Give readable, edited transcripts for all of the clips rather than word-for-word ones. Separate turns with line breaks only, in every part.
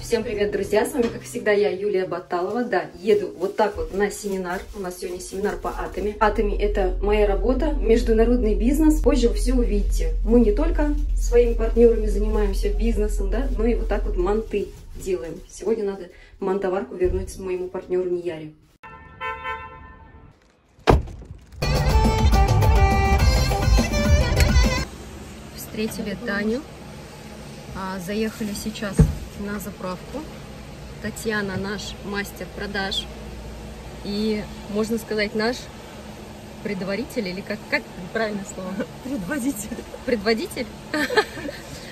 Всем привет, друзья! С вами, как всегда, я, Юлия Баталова. Да, еду вот так вот на семинар. У нас сегодня семинар по Atomy. Atomy — это моя работа, международный бизнес. Позже вы все увидите. Мы не только своими партнерами занимаемся бизнесом, да, но и вот так вот манты делаем. Сегодня надо мантоварку вернуть моему партнеру Нияре. Встретили Таню. Заехали сейчас на заправку. Татьяна наш мастер продаж и, можно сказать, наш предваритель, или как правильное слово?
Предводитель.
Предводитель?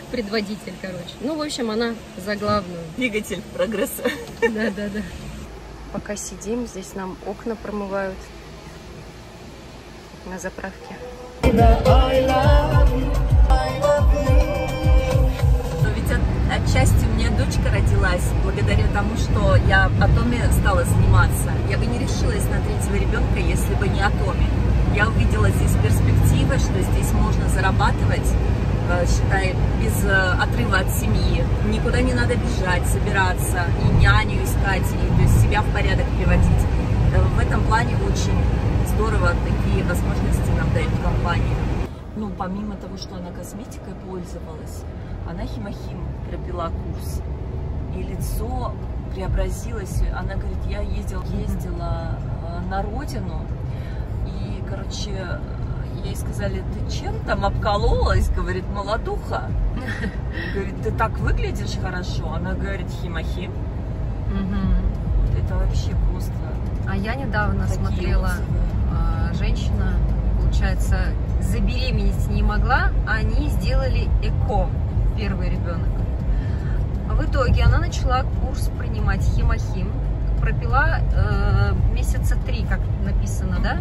Предводитель, короче. Ну, в общем, она за главную.
Двигатель прогресса.
Да. Пока сидим, здесь нам окна промывают на заправке.
Отчасти у меня дочка родилась благодаря тому, что я Atomy стала заниматься. Я бы не решилась на третьего ребенка, если бы не Atomy. Я увидела здесь перспективы, что здесь можно зарабатывать, считай, без отрыва от семьи. Никуда не надо бежать, собираться, и няню искать, и то есть себя в порядок приводить. В этом плане очень здорово такие возможности нам дает компания. Ну, помимо того, что она косметикой пользовалась, она химохим пропила курс, и лицо преобразилось. Она говорит, я ездила на родину, и, короче, ей сказали, ты чем там обкололась? Говорит, молодуха. Говорит, ты так выглядишь хорошо. Она говорит, химохим. Это вообще просто.
А я недавно смотрела, женщина, получается, забеременеть не могла, а они сделали ЭКО. Первый ребенок. В итоге она начала курс принимать химохим, пропила месяца 3, как написано, да,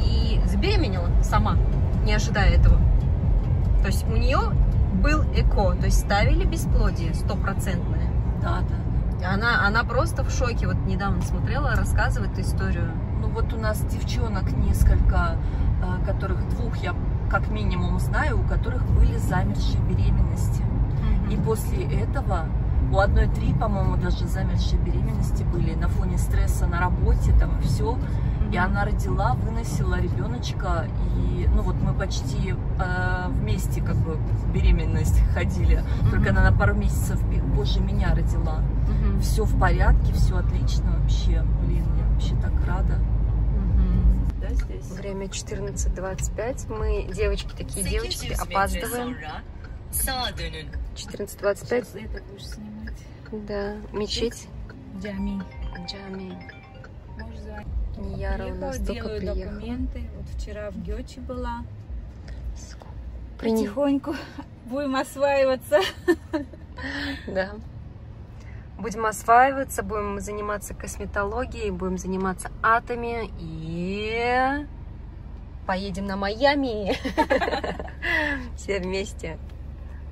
и забеременела сама, не ожидая этого. То есть у нее был ЭКО, то есть ставили бесплодие 100%.
Да.
Она просто в шоке. Вот недавно смотрела, рассказывает эту историю.
Ну вот у нас девчонок несколько, которых двух я как минимум знаю, у которых были замершие беременности. И после этого у одной 3, по-моему, даже замершие беременности были на фоне стресса на работе, там и все. И она родила, выносила ребеночка, и ну вот мы почти вместе как бы беременность ходили. Только она на пару месяцев позже меня родила. Все в порядке, все отлично вообще. Блин, я вообще так рада. Да, здесь?
Время 14:25. Мы, девочки, такие девочки, опаздываем. 14:25. Да, мечеть.
Джами.
Нияра у нас только приехала.
Документы. Вот вчера в Гёте была.
При...
Потихоньку будем осваиваться.
Да. Будем осваиваться, будем заниматься косметологией, будем заниматься Atomy и поедем на Майами. Все вместе.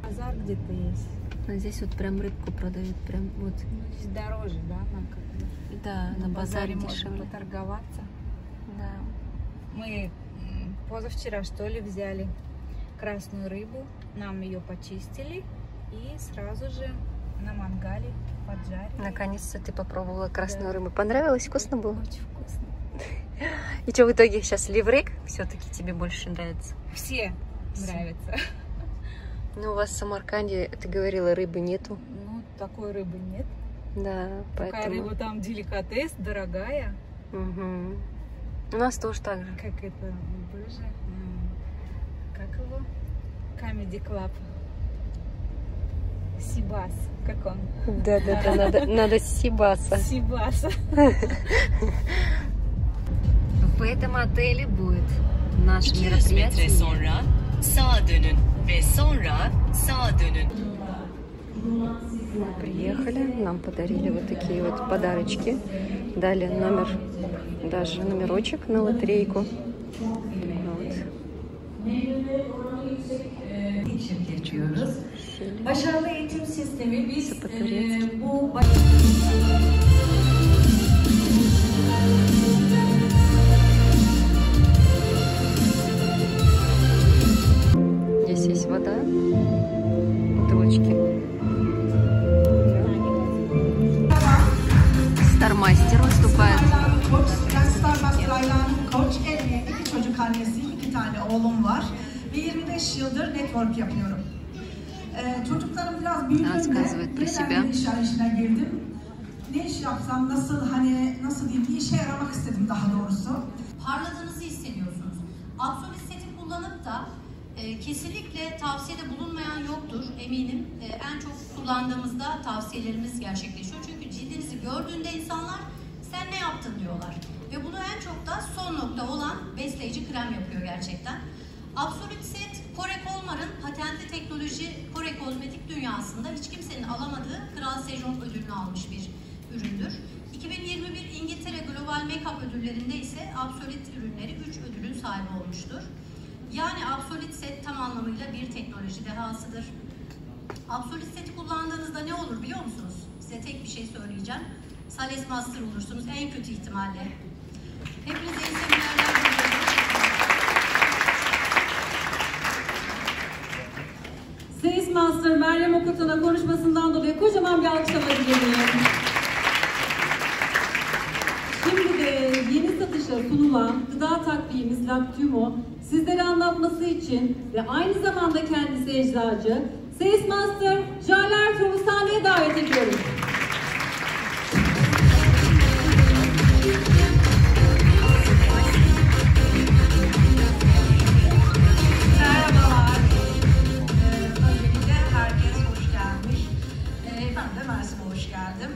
Базар где-то есть.
А здесь вот прям рыбку продают, прям вот.
Ну, здесь дороже, да?
Да, на базаре
можно
дешевле.
поторговаться.
Да.
Мы позавчера, что ли, взяли красную рыбу, нам ее почистили и сразу же на мангале поджарили.
Наконец-то ты попробовала красную рыбу. Понравилось? Вкусно было?
Очень вкусно.
И что, в итоге сейчас ливрек все-таки тебе больше нравится?
Все нравится.
Ну, у вас в Самарканде, ты говорила, рыбы нету.
Ну, такой рыбы нет.
Да,
Такая
поэтому...
рыба там деликатес, дорогая.
Угу. У нас тоже так же.
Как это, боже, как его? Comedy Club. Сибас, как он?
Да, надо сибаса.
Сибаса.
В этом отеле будет наше мероприятие. Мы приехали, нам подарили вот такие вот подарочки. Дали даже номерочек на лотерейку. Вот.
Başarılı eğitim sistemi biz bu
Здесь есть вода, бутылочки.
oğlum var ve 25 yıldır network yapıyorum. Çocuklarım biraz büyüdüğünde ben iş arayışına girdim. Ne iş yapsam, nasıl diyeyim, bir işe yaramak istedim daha doğrusu.
Parladığınızı hissediyorsunuz. Absolut seti kullanıp da kesinlikle tavsiyede bulunmayan yoktur eminim. En çok kullandığımızda tavsiyelerimiz gerçekleşiyor. Çünkü cildinizi gördüğünde insanlar sen ne yaptın diyorlar. Ve bunu en çok da son nokta olan besleyici krem yapıyor gerçekten. Absolut Set, Kore Kolmar'ın patentli teknoloji Kore kozmetik dünyasında hiç kimsenin alamadığı Kral Sejong ödülünü almış bir üründür. 2021 İngiltere Global Makeup ödüllerinde ise Absolut ürünleri 3 ödülün sahibi olmuştur. Yani Absolut Set tam anlamıyla bir teknoloji dehasıdır. Absolut Set'i kullandığınızda ne olur biliyor musunuz? Size tek bir şey söyleyeceğim. Sales Master olursunuz en kötü ihtimalle. Hepinize iyi seminerler diliyorum.
Sales Master Meryem Okutan'a konuşmasından dolayı kocaman bir alkışlama diliyorum. Şimdi de yeni satışa sunulan gıda takviyemiz Lactumo sizlere anlatması için ve aynı zamanda kendisi eczacı Sales Master Jale Ertuğrul'u sahneye davet ediyoruz.
Merhabalar. Öncelikle herkes hoş gelmiş. Ben de Mersin'e hoş geldim.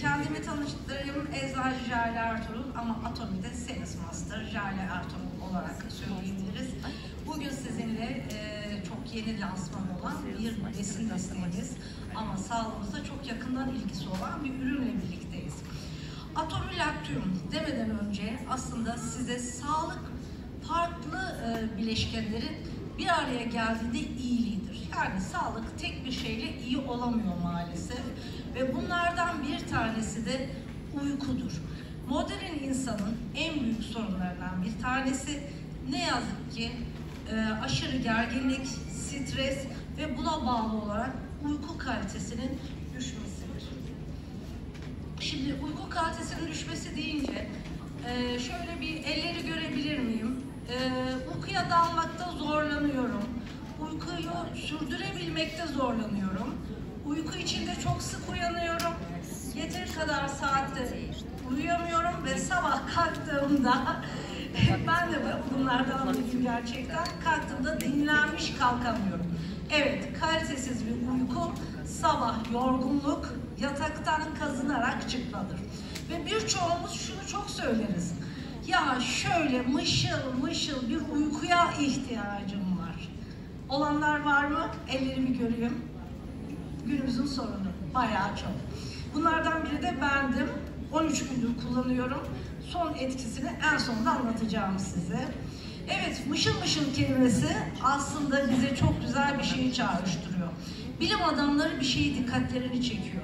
Kendimi tanıştırayım, eczacı Jale Ertuğrul ama Atomi'de Sales Master Jale Ertuğrul olarak söyleyebiliriz. Bugün sizinle çok yeni lansman olan bir besin desteğimiz ama sağlığımıza çok yakından ilgisi olan bir ürünle birlikteyiz. Atomi Lactuum demeden önce aslında size sağlık farklı bileşkenlerin bir araya geldiğinde iyiliğidir. Yani sağlık tek bir şeyle iyi olamıyor maalesef. Ve bunlardan bir tanesi de uykudur. Modern insanın en büyük sorunlarından bir tanesi ne yazık ki aşırı gerginlik, stres ve buna bağlı olarak uyku kalitesinin düşmesidir. Şimdi uyku kalitesinin düşmesi deyince şöyle bir elleri görebilir miyim? Uykuya dalmakta zorlanıyorum. Uykuyu sürdürebilmekte zorlanıyorum. Uyku içinde çok sık uyanıyorum. Yeteri kadar saatte uyuyamıyorum ve sabah kalktığımda ben de bunlardan biriyim gerçekten. Kalktığımda dinlenmiş kalkamıyorum. Evet, kalitesiz bir uyku, sabah yorgunluk, yataktan kazınarak çıkmadır. Ve birçoğumuz şunu çok söyleriz. Ya şöyle mışıl mışıl bir uykuya ihtiyacım var. Olanlar var mı? Ellerimi göreyim. Günümüzün sorunu. Bayağı çok. Bunlardan biri de bendim. 13 gündür kullanıyorum. Son etkisini en sonunda anlatacağım size. Evet, mışıl mışıl kelimesi aslında bize çok güzel bir şeyi çağrıştırıyor. Bilim adamları bir şeyi dikkatlerini çekiyor.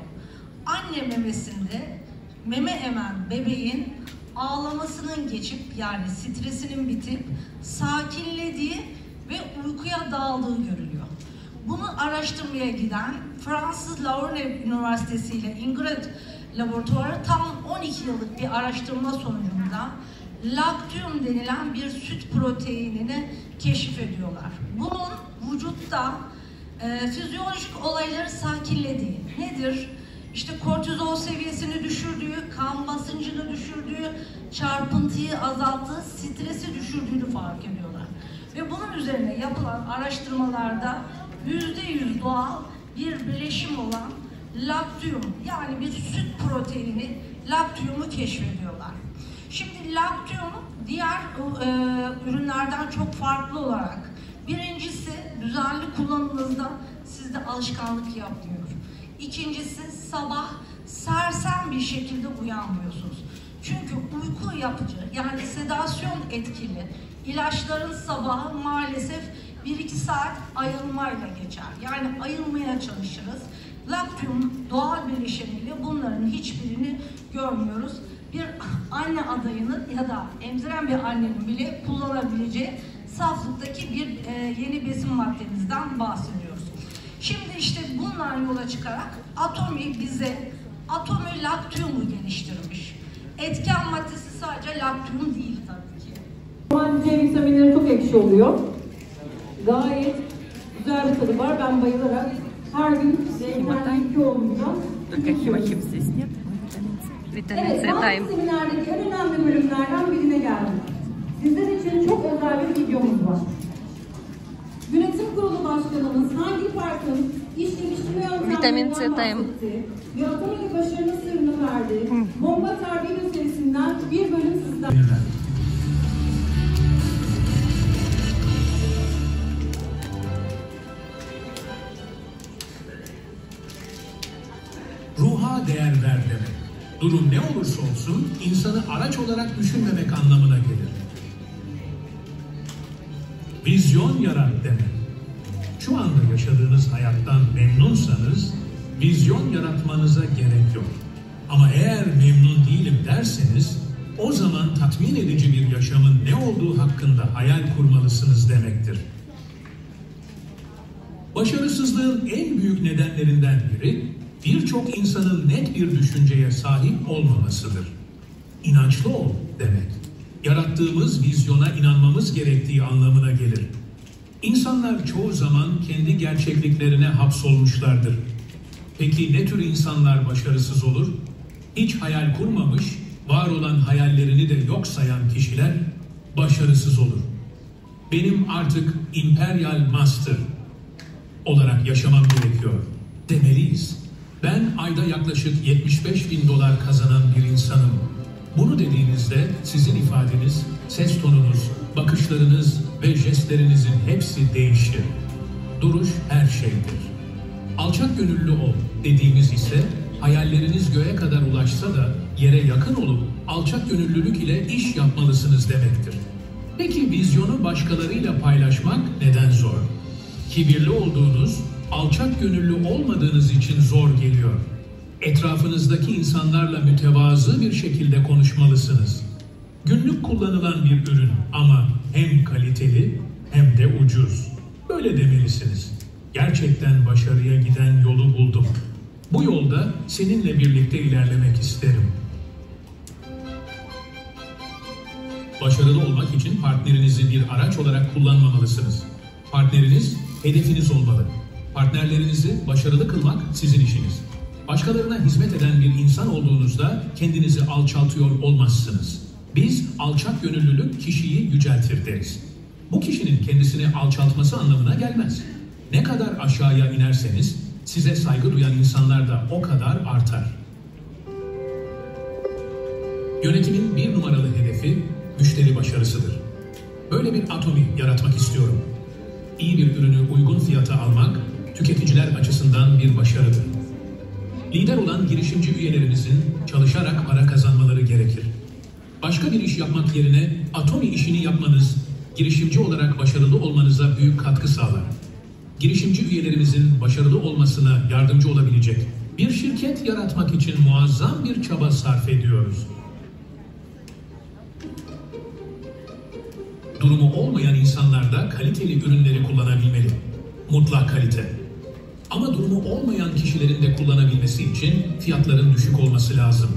Anne memesinde meme emen bebeğin ağlamasının geçip yani stresinin bitip sakinlediği ve uykuya daldığı görülüyor. Bunu araştırmaya giden Fransız Louvain Üniversitesi ile Ingrid Laboratuvarı tam 12 yıllık bir araştırma sonucunda Lactuum denilen bir süt proteinini keşif ediyorlar. Bunun vücutta fizyolojik olayları sakinlediği nedir? İşte kortizol seviyesini düşürdüğü, kan basıncını düşürdüğü, çarpıntıyı azalttığı, stresi düşürdüğünü fark ediyorlar. Ve bunun üzerine yapılan araştırmalarda %100 doğal bir bileşim olan Lactuum yani bir süt proteini Lactuum'u keşfediyorlar. Şimdi Lactuum diğer ürünlerden çok farklı olarak birincisi düzenli kullanımınızda sizde alışkanlık yapmıyor. İkincisi sabah sersem bir şekilde uyanmıyorsunuz. Çünkü uyku yapıcı yani sedasyon etkili ilaçların sabahı maalesef 1-2 saat ayılmayla geçer. Yani ayılmaya çalışırız. Lactuum doğal bileşeniyle bunların hiçbirini görmüyoruz. Bir anne adayının ya da emziren bir annenin bile kullanabileceği saflıktaki bir yeni besin maddemizden bahsediyoruz. Şimdi işte bundan yola çıkarak Atomi bize Atomi Lactuum'u geliştirmiş. Etken maddesi sadece Lactuum değil tabii ki.
Ama C vitaminleri çok ekşi oluyor. Gayet güzel bir tadı var. Ben bayılarak her gün C-vitamin 2 olduğundan Evet, bazı seminerdeki en önemli bölümlerden birine geldik. Sizler için çok özel bir videomuz var. Yönetim Kurulu Başkanımız hangi parkın iş geliştirme yöntemlerinden bahsetti ve Atomi'nin başarının sırrını verdi. Bomba terbiye gösterisinden bir bölüm sizden.
Ruha değer ver demek. Durum ne olursa olsun insanı araç olarak düşünmemek anlamına gelir. Vizyon yarat demek. Şu anda yaşadığınız hayattan memnunsanız vizyon yaratmanıza gerek yok. Ama eğer memnun değilim derseniz o zaman tatmin edici bir yaşamın ne olduğu hakkında hayal kurmalısınız demektir. Başarısızlığın en büyük nedenlerinden biri birçok insanın net bir düşünceye sahip olmamasıdır. İnançlı ol demek. Yarattığımız vizyona inanmamız gerektiği anlamına gelir. İnsanlar çoğu zaman kendi gerçekliklerine hapsolmuşlardır. Peki ne tür insanlar başarısız olur? Hiç hayal kurmamış, var olan hayallerini de yok sayan kişiler başarısız olur. Benim artık Imperial Master olarak yaşamam gerekiyor demeliyiz. Ben ayda yaklaşık $75.000 kazanan bir insanım. Bunu dediğinizde sizin ifadeniz, ses tonunuz, bakışlarınız ve jestlerinizin hepsi değişir. Duruş her şeydir. Alçak gönüllü ol dediğimiz ise hayalleriniz göğe kadar ulaşsa da yere yakın olup alçak gönüllülük ile iş yapmalısınız demektir. Peki vizyonu başkalarıyla paylaşmak neden zor? Kibirli olduğunuz, alçak gönüllü olmadığınız için zor geliyor. Etrafınızdaki insanlarla mütevazı bir şekilde konuşmalısınız. Günlük kullanılan bir ürün ama hem kaliteli hem de ucuz. Böyle demelisiniz. Gerçekten başarıya giden yolu buldum. Bu yolda seninle birlikte ilerlemek isterim. Başarılı olmak için partnerinizi bir araç olarak kullanmamalısınız. Partneriniz hedefiniz olmalı. Partnerlerinizi başarılı kılmak sizin işiniz. Başkalarına hizmet eden bir insan olduğunuzda kendinizi alçaltıyor olmazsınız. Biz alçak gönüllülük kişiyi yüceltir deriz. Bu kişinin kendisini alçaltması anlamına gelmez. Ne kadar aşağıya inerseniz size saygı duyan insanlar da o kadar artar. Yönetimin bir numaralı hedefi müşteri başarısıdır. Böyle bir Atomi yaratmak istiyorum. İyi bir ürünü uygun fiyata almak tüketiciler açısından bir başarıdır. Lider olan girişimci üyelerimizin çalışarak para kazanmaları gerekir. Başka bir iş yapmak yerine Atomi işini yapmanız, girişimci olarak başarılı olmanıza büyük katkı sağlar. Girişimci üyelerimizin başarılı olmasına yardımcı olabilecek bir şirket yaratmak için muazzam bir çaba sarf ediyoruz. Durumu olmayan insanlar da kaliteli ürünleri kullanabilmeli. Mutlak kalite. Ama durumu olmayan kişilerin de kullanabilmesi için fiyatların düşük olması lazım.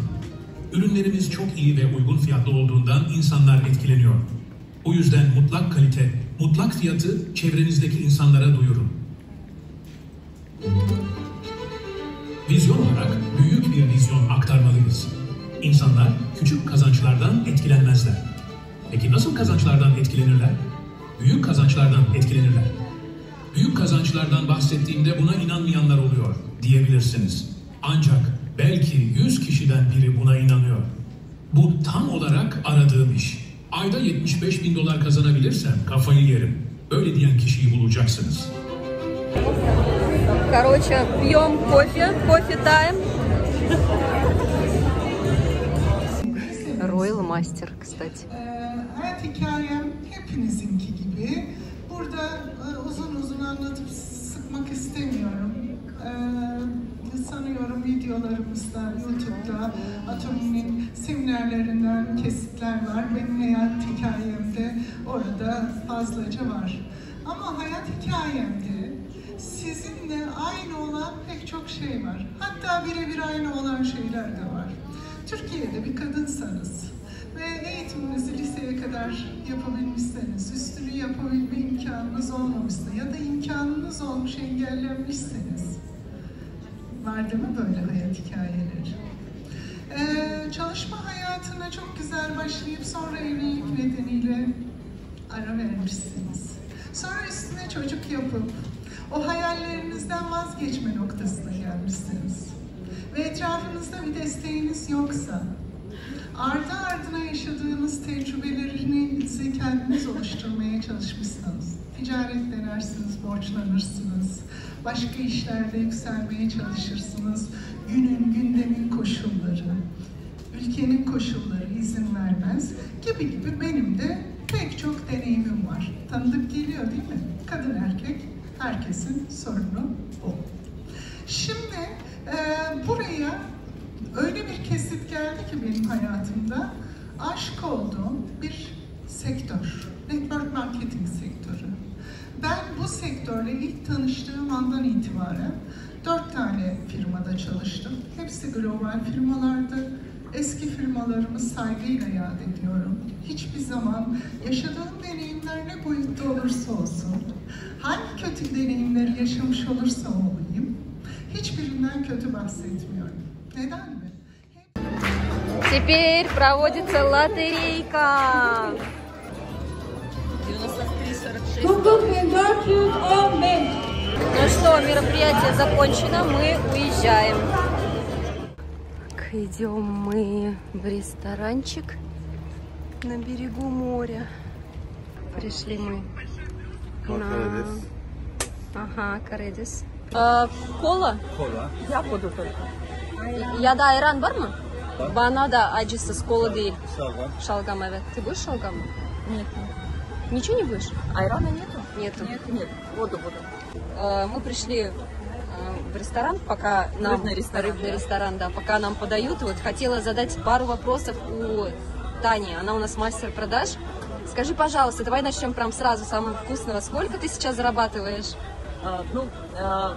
Ürünlerimiz çok iyi ve uygun fiyatlı olduğundan insanlar etkileniyor. O yüzden mutlak kalite, mutlak fiyatı çevrenizdeki insanlara duyurun. Vizyon olarak büyük bir vizyon aktarmalıyız. İnsanlar küçük kazançlardan etkilenmezler. Peki nasıl kazançlardan etkilenirler? Büyük kazançlardan etkilenirler. Büyük kazançlardan bahsettiğimde buna inanmayanlar oluyor diyebilirsiniz. Ancak belki 100 kişiden biri buna inanıyor. Bu tam olarak aradığım iş. Ayda $75.000 kazanabilirsem kafayı yerim. Böyle diyen kişiyi bulacaksınız.
Короче, пьем кофе, кофе тайм. Royal Master, kстати.
Hayat hikayem hepinizinki gibi. Burada uzun uzun anlatıp sıkmak istemiyorum. Sanıyorum videolarımızda, YouTube'da Atomi'nin seminerlerinden kesitler var. Benim hayat hikayemde orada fazlaca var. Ama hayat hikayemde sizinle aynı olan pek çok şey var. Hatta birebir aynı olan şeyler de var. Türkiye'de bir kadınsanız, ve eğitiminizi liseye kadar yapabilmişseniz, üstünü yapabilme imkanınız olmamışsa ya da imkanınız olmuş, engellenmişseniz, var değil mi böyle hayat hikayeleri? Çalışma hayatına çok güzel başlayıp sonra evlilik nedeniyle ara vermişsiniz. Sonra üstüne çocuk yapıp o hayallerinizden vazgeçme noktasına gelmişsiniz. Ve etrafınızda bir desteğiniz yoksa, ardı ardına yaşadığınız tecrübelerinizi kendiniz oluşturmaya çalışmışsınız. Ticaret denersiniz, borçlanırsınız, başka işlerde yükselmeye çalışırsınız. Günün, gündemin koşulları, ülkenin koşulları izin vermez gibi benim de pek çok deneyimim var. Tanıdık geliyor değil mi? Kadın erkek, herkesin sorunu o. Şimdi buraya öyle bir kesit geldi ki benim hayatımda, aşık olduğum bir sektör, network marketing sektörü. Ben bu sektörle ilk tanıştığım andan itibaren 4 tane firmada çalıştım. Hepsi global firmalardı. Eski firmalarımı saygıyla yad ediyorum. Hiçbir zaman yaşadığım deneyimler ne boyutta olursa olsun, hangi kötü deneyimleri yaşamış olursam olayım, hiçbirinden kötü bahsetmiyorum. Neden mi?
Теперь проводится лотерейка.
9415.
Ну что, мероприятие закончено, мы уезжаем. Идем мы в ресторанчик на берегу моря. Пришли мы на... Ага, Каредис. Кола?
Кола. Я буду только.
Ya da ayran var mı? Bana da acısız, kola değil.
Şalgam.
Şalgam, evet. Ты будешь шалгам?
Нет.
Ничего не будешь?
Айрана нету?
Нету.
Нет. Воду буду.
Мы пришли в ресторан, пока нам... Рыбный ресторан, да. Пока нам подают. Вот хотела задать пару вопросов у Тани. Она у нас мастер продаж. Скажи, пожалуйста, давай начнем прям сразу с самого вкусного. Сколько ты сейчас зарабатываешь?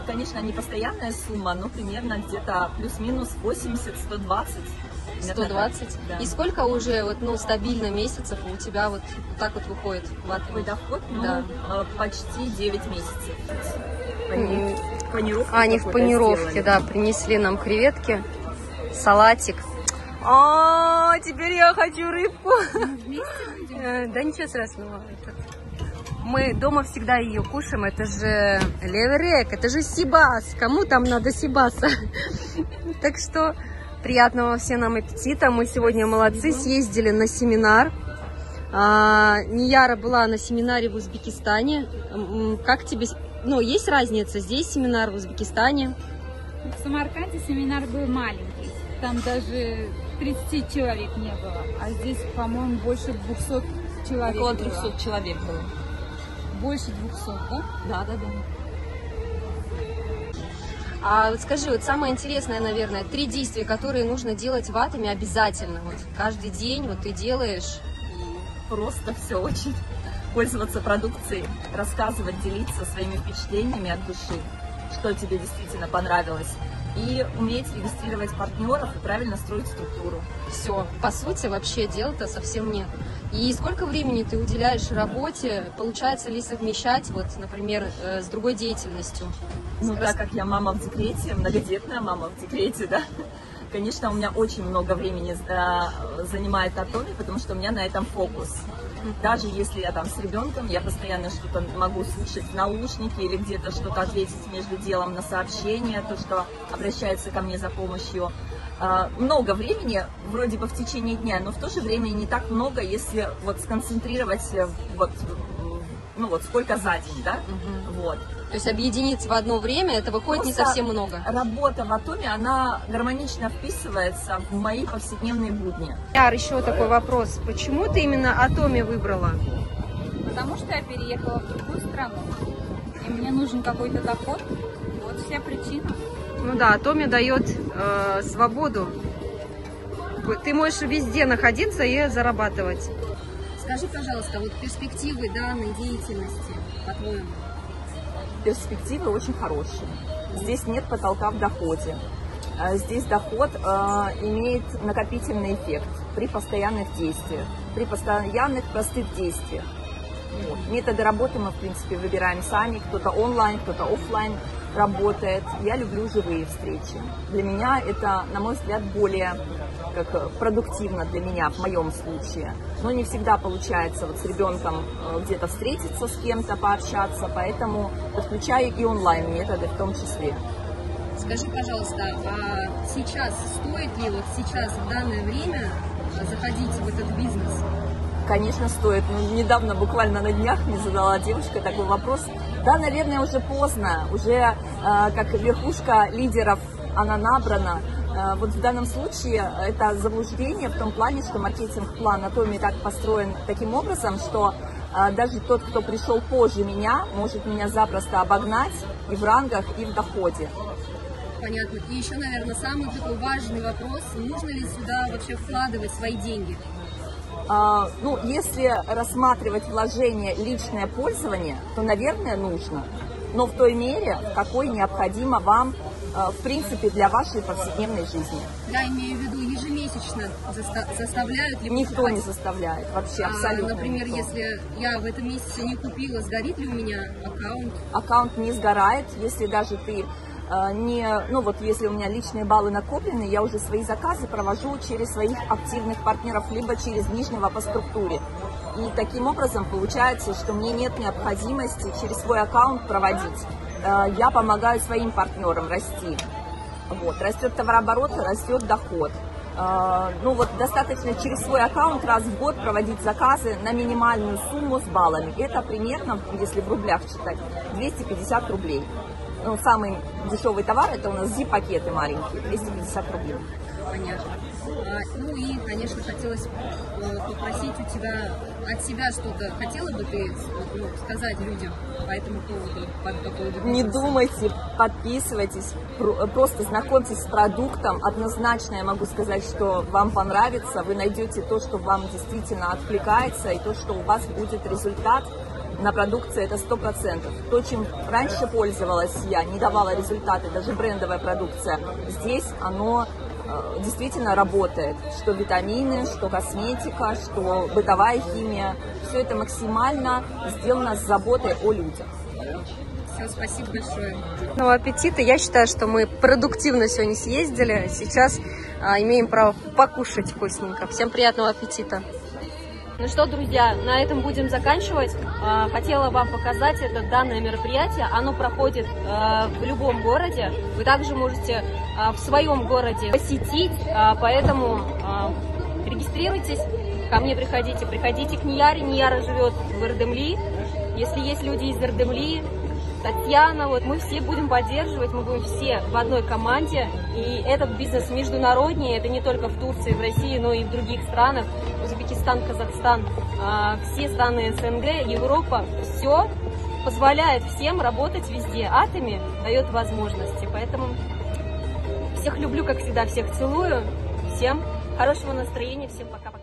Конечно, не постоянная сумма, но примерно где-то плюс-минус 80-120.
120? Да. И сколько уже вот, ну, стабильно месяцев у тебя вот так вот выходит в Латвии?
Доход?
Да.
Почти 9 месяцев. Панировку
они в панировке, да, принесли нам креветки, салатик. Теперь я хочу рыбку. Да ничего страшного. Мы дома всегда ее кушаем, это же леверек, это же сибас, кому там надо сибаса? Так что приятного всем нам аппетита, мы сегодня молодцы, съездили на семинар. Нияра была на семинаре в Узбекистане. Как тебе, ну, есть разница, здесь семинар, в Узбекистане?
В Самарканде семинар был маленький, там даже 30 человек не было, а здесь, по-моему, больше 200 человек.
Около 300 человек было.
Больше 200, да?
Да.
А вот скажи, вот самое интересное, наверное, 3 действия, которые нужно делать в Атоме обязательно. Вот каждый день вот ты делаешь.
Просто все очень. Пользоваться продукцией, рассказывать, делиться своими впечатлениями от души, что тебе действительно понравилось. И уметь регистрировать партнеров и правильно строить структуру.
Все, по сути, вообще дела-то совсем нет. И сколько времени ты уделяешь работе? Получается ли совмещать, вот, например, с другой деятельностью?
Ну, так как я мама в декрете, многодетная мама в декрете, да, конечно, у меня очень много времени занимает Атоми, потому что у меня на этом фокус. Даже если я там с ребенком, я постоянно что-то могу слушать в наушнике или где-то что-то ответить между делом на сообщение, то, что обращается ко мне за помощью. Много времени, вроде бы в течение дня, но в то же время не так много, если вот сконцентрировать вот, ну вот сколько за день, да, вот.
То есть объединить в одно время, это выходит просто не совсем много.
Работа в Атоме, она гармонично вписывается в мои повседневные будни.
Яр, еще такой вопрос. Почему ты именно Атоми выбрала?
Потому что я переехала в другую страну, и мне нужен какой-то доход. Вот вся причина.
Ну да, Атоми дает свободу. Ты можешь везде находиться и зарабатывать. Скажи, пожалуйста, вот перспективы данной деятельности, по-твоему?
Перспективы очень хорошие. Здесь нет потолка в доходе. здесь доход имеет накопительный эффект при постоянных действиях, при постоянных простых действиях. Вот. Методы работы мы, в принципе, выбираем сами, кто-то онлайн, кто-то офлайн работает. Я люблю живые встречи. Для меня это, на мой взгляд, более продуктивно для меня в моем случае. Но не всегда получается вот с ребенком где-то встретиться с кем-то, пообщаться, поэтому подключаю и онлайн методы в том числе.
Скажи, пожалуйста, а сейчас стоит ли вот сейчас, в данное время, заходить в этот бизнес?
Конечно, стоит. Ну, недавно, буквально на днях, мне задала девушка такой вопрос. Да, наверное, уже поздно, уже как верхушка лидеров, она набрана. Вот в данном случае это заблуждение в том плане, что маркетинг-план Atomy так построен таким образом, что даже тот, кто пришел позже меня, может меня запросто обогнать и в рангах, и в доходе.
Понятно. И еще, наверное, самый такой важный вопрос, нужно ли сюда вообще вкладывать свои деньги?
Ну, если рассматривать вложение личное пользование, то, наверное, нужно. Но в той мере, в какой необходимо вам, в принципе, для вашей повседневной жизни.
Я имею в виду, ежемесячно заставляют ли?
Никто не заставляет, вообще абсолютно.
Например,
никто.
Если я в этом месяце не купила, сгорит ли у меня аккаунт?
Аккаунт не сгорает, если даже ты если у меня личные баллы накоплены, я уже свои заказы провожу через своих активных партнеров, либо через нижнего по структуре. И таким образом получается, что мне нет необходимости через свой аккаунт проводить. Я помогаю своим партнерам расти. Вот. Растет товарооборот, растет доход. Достаточно через свой аккаунт раз в год проводить заказы на минимальную сумму с баллами. Это примерно, если в рублях считать, 250 рублей. Самый дешевый товар — это у нас zip-пакеты маленькие, 250 рублей.
Понятно. И, конечно, хотелось попросить от себя что-то. Хотела бы ты сказать людям по этому поводу?
Не думайте, подписывайтесь, просто знакомьтесь с продуктом. Однозначно я могу сказать, что вам понравится, вы найдете то, что вам действительно откликается, и то, что у вас будет результат. На продукции это 100%. То, чем раньше пользовалась я, не давала результаты, даже брендовая продукция, здесь оно действительно работает. Что витамины, что косметика, что бытовая химия. Все это максимально сделано с заботой о людях.
Все, спасибо большое. Аппетита. Я считаю, что мы продуктивно сегодня съездили. Сейчас имеем право покушать вкусненько. Всем приятного аппетита. Ну что, друзья, на этом будем заканчивать. Хотела вам показать данное мероприятие. Оно проходит в любом городе. Вы также можете в своем городе посетить, поэтому регистрируйтесь, ко мне приходите к Нияре. Нияра живет в Эрдемли. Если есть люди из Эрдемли, Татьяна, мы все будем поддерживать, мы будем все в одной команде. И этот бизнес международнее, это не только в Турции, в России, но и в других странах. Узбекистан, Казахстан, все страны СНГ, Европа, все позволяет всем работать везде. Atomy дает возможности, поэтому всех люблю, как всегда, всех целую, всем хорошего настроения, всем пока-пока.